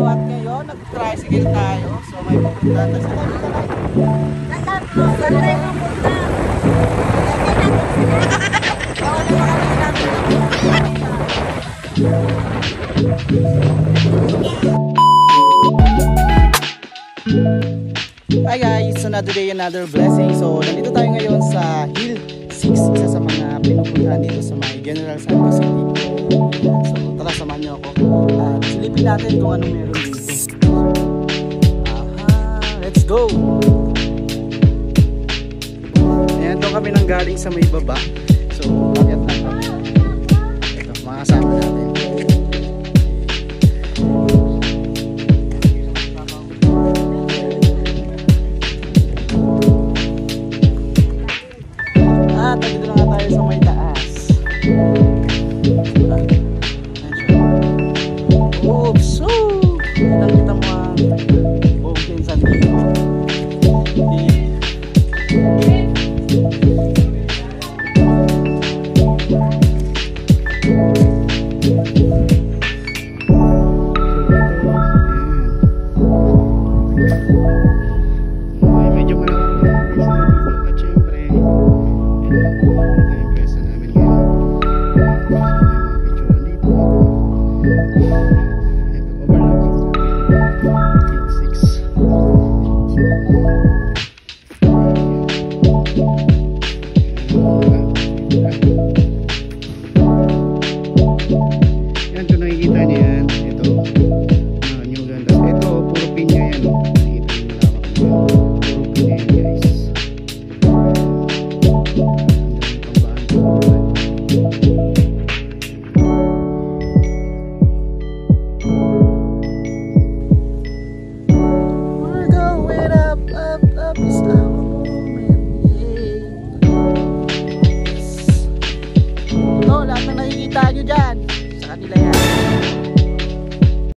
at ngayon nag-tricycle tayo. So may pupunta. Tapos tayo dito lang. Saan tayo pupunta? Baka na makalain natin. Hi guys, another day, another blessing. So nandito tayo ngayon sa Hill 6, isa sa mga pinupuntahan dito sa may General Santos City. So tara, samahan niyo ako at silipin natin kung anong meron dito. Let's go! Ayan, doon kami nang galing sa may baba. So akyat na kami. Ito, mga kasama natin. Dito na nga tayo sa may taas. Oops! Kita mo ang buong pinsan dito. Lahat ng nakikita nyo dyan sa kanila yan.